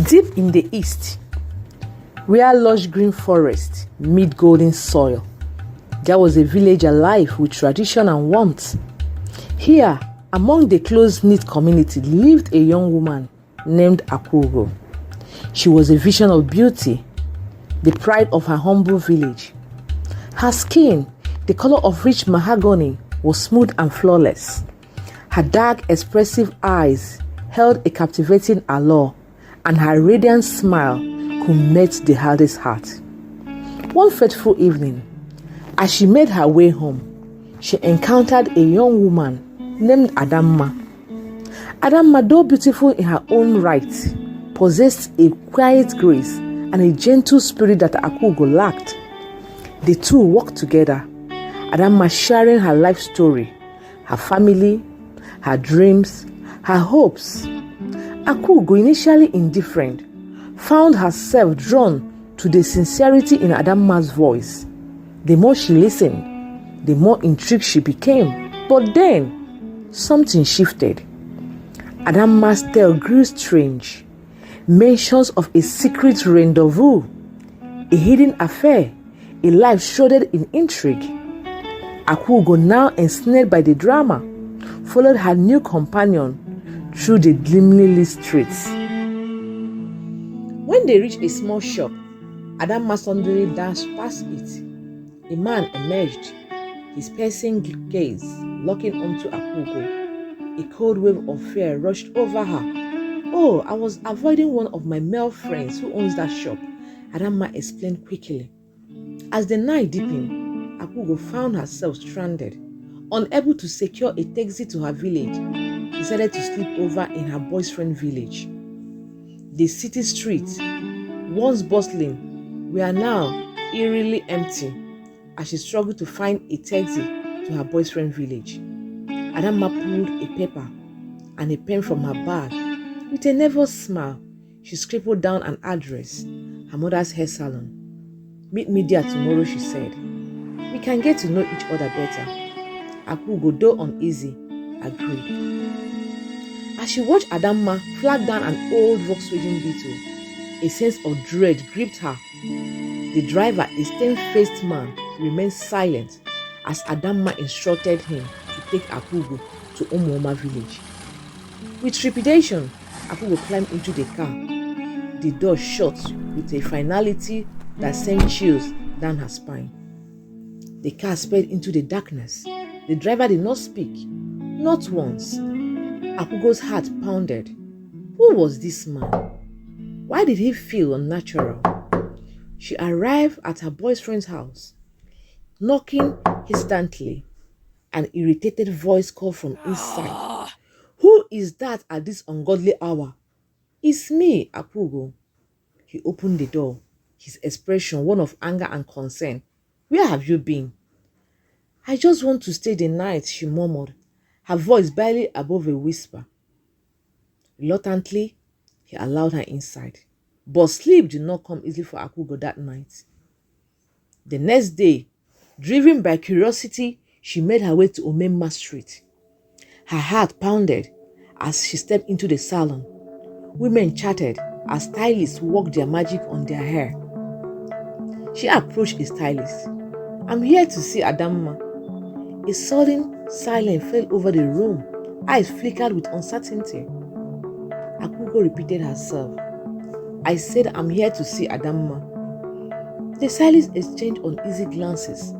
Deep in the east, where lush green forests meet golden soil, there was a village alive with tradition and warmth. Here, among the close-knit community, lived a young woman named Akwaugo. She was a vision of beauty, the pride of her humble village. Her skin, the color of rich mahogany, was smooth and flawless. Her dark, expressive eyes held a captivating allure, and her radiant smile could melt the hardest heart. One fateful evening, as she made her way home, she encountered a young woman named Adamma. Adamma, though beautiful in her own right, possessed a quiet grace and a gentle spirit that Akwaugo lacked. The two walked together, Adamma sharing her life story, her family, her dreams, her hopes. Akwaugo, initially indifferent, found herself drawn to the sincerity in Adamma's voice. The more she listened, the more intrigued she became. But then, something shifted. Adamma's tale grew strange. Mentions of a secret rendezvous, a hidden affair, a life shrouded in intrigue. Akwaugo, now ensnared by the drama, followed her new companion through the dimly lit streets. When they reached a small shop, Adamma suddenly dashed past it. A man emerged, his piercing gaze locking onto Akwaugo. A cold wave of fear rushed over her. "Oh, I was avoiding one of my male friends who owns that shop," Adamma explained quickly. As the night deepened, Akwaugo found herself stranded, unable to secure a taxi to her village. Decided to sleep over in her boyfriend's village. The city streets, once bustling, were now eerily empty as she struggled to find a taxi to her boyfriend's village. Adamma pulled a paper and a pen from her bag. With a nervous smile, she scribbled down an address, her mother's hair salon. "Meet me there tomorrow," she said. "We can get to know each other better." Akwaugo, though uneasy, agreed. As she watched Adamma flag down an old Volkswagen Beetle, a sense of dread gripped her. The driver, a stern-faced man, remained silent as Adamma instructed him to take Akwaugo to Umuoma village. With trepidation, Akwaugo climbed into the car. The door shut with a finality that sent chills down her spine. The car sped into the darkness. The driver did not speak, not once. Akwaugo's heart pounded. Who was this man? Why did he feel unnatural? She arrived at her boyfriend's house. Knocking instantly, an irritated voice called from inside. "Who is that at this ungodly hour?" "It's me, Akwaugo." He opened the door, his expression one of anger and concern. "Where have you been?" "I just want to stay the night," she murmured, her voice barely above a whisper. Reluctantly, he allowed her inside. But sleep did not come easily for Akwaugo that night. The next day, driven by curiosity, she made her way to Omemma Street. Her heart pounded as she stepped into the salon. Women chatted as stylists worked their magic on their hair. She approached a stylist. "I'm here to see Adamma." A sudden silence fell over the room. Eyes flickered with uncertainty. Akwaugo repeated herself. "I said I'm here to see Adamma." The stylist exchanged uneasy glances.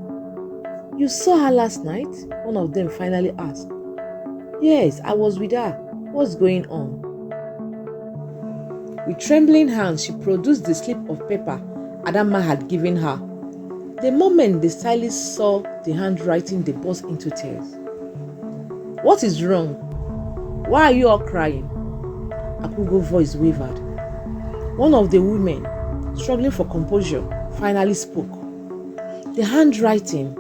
"You saw her last night?" one of them finally asked. "Yes, I was with her. What's going on?" With trembling hands, she produced the slip of paper Adamma had given her. The moment the stylist saw the handwriting, they burst into tears. "What is wrong? Why are you all crying?" Akwaugo's voice wavered. One of the women, struggling for composure, finally spoke. "The handwriting,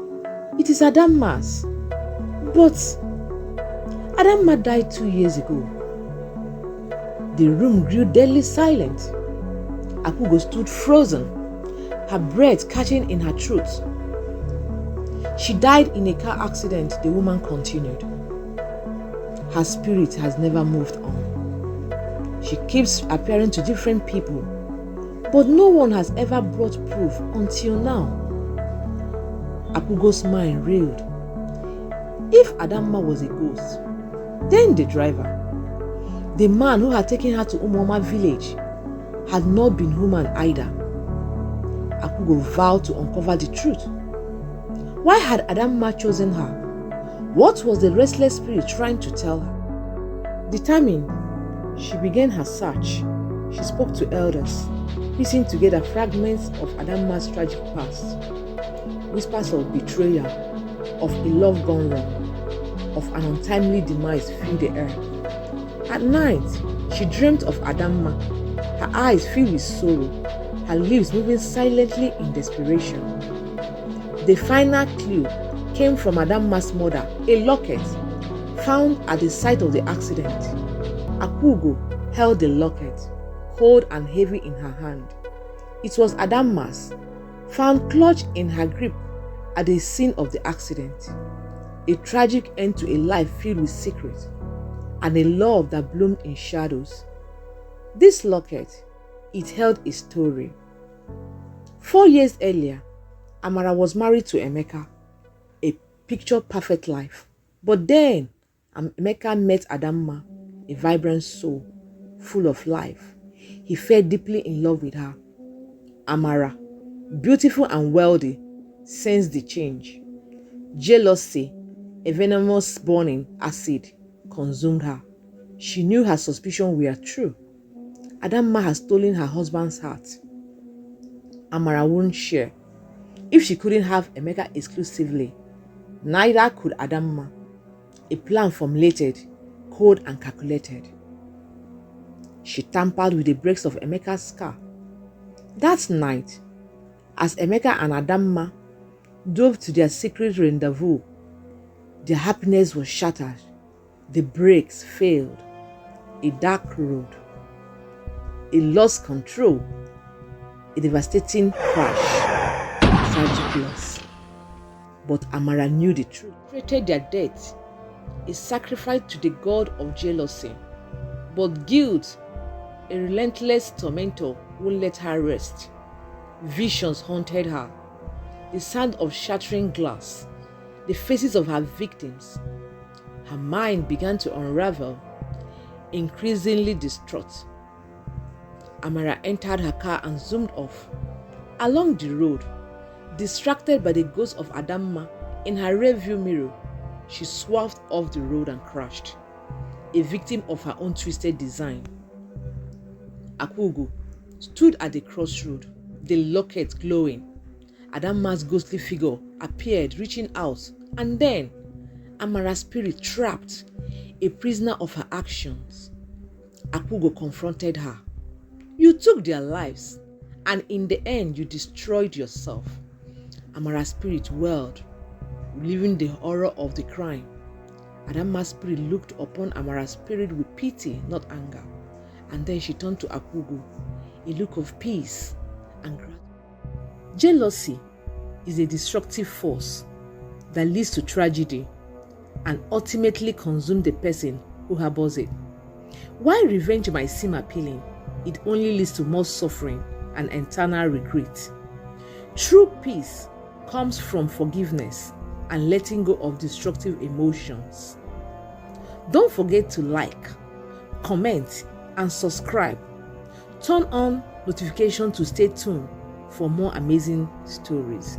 it is Adamma's. But Adamma died 2 years ago." The room grew deadly silent. Akwaugo stood frozen, her breath catching in her throat. "She died in a car accident," the woman continued. "Her spirit has never moved on. She keeps appearing to different people, but no one has ever brought proof until now. Akwaugo's mind reeled. If Adamma was a ghost, then the driver, the man who had taken her to Umoma village, had not been human either. Akwaugo vowed to uncover the truth. Why had Adamma chosen her? What was the restless spirit trying to tell her? Determined, she began her search. She spoke to elders, piecing together fragments of Adamma's tragic past. Whispers of betrayal, of a love gone wrong, of an untimely demise filled the air. At night, she dreamt of Adamma, her eyes filled with sorrow, her lips moving silently in desperation. The final clue came from Adamma's mother, a locket found at the site of the accident. Akwaugo held the locket, cold and heavy in her hand. It was Adamma's, found clutched in her grip at the scene of the accident. A tragic end to a life filled with secrets, and a love that bloomed in shadows. This locket, it held a story. 4 years earlier, Amara was married to Emeka, a picture-perfect life. But then, Emeka met Adamma, a vibrant soul, full of life. He fell deeply in love with her. Amara, beautiful and wealthy, sensed the change. Jealousy, a venomous burning acid, consumed her. She knew her suspicions were true. Adamma had stolen her husband's heart. Amara wouldn't share. If she couldn't have Emeka exclusively, neither could Adamma. A plan formulated, cold and calculated. She tampered with the brakes of Emeka's car. That night, as Emeka and Adamma drove to their secret rendezvous, their happiness was shattered. The brakes failed. A dark road. It lost control. A devastating crash. Tragic loss. But Amara knew the truth. Created their death, a sacrifice to the god of jealousy. But guilt, a relentless tormentor, wouldn't let her rest. Visions haunted her. The sound of shattering glass, the faces of her victims. Her mind began to unravel, increasingly distraught. Amara entered her car and zoomed off. Along the road, distracted by the ghost of Adamma in her rearview mirror, she swerved off the road and crashed, a victim of her own twisted design. Akwaugo stood at the crossroad, the locket glowing. Adamma's ghostly figure appeared, reaching out, and then Amara's spirit trapped, a prisoner of her actions. Akwaugo confronted her. You took their lives, and in the end you destroyed yourself. Amara's spirit wailed, reliving the horror of the crime. Adamma's spirit looked upon Amara's spirit with pity, not anger, and then she turned to Akwaugo, a look of peace and gratitude. Jealousy is a destructive force that leads to tragedy and ultimately consumes the person who harbors it. While revenge might seem appealing, it only leads to more suffering and eternal regret. True peace comes from forgiveness and letting go of destructive emotions. Don't forget to like, comment, and subscribe. Turn on notification to stay tuned for more amazing stories.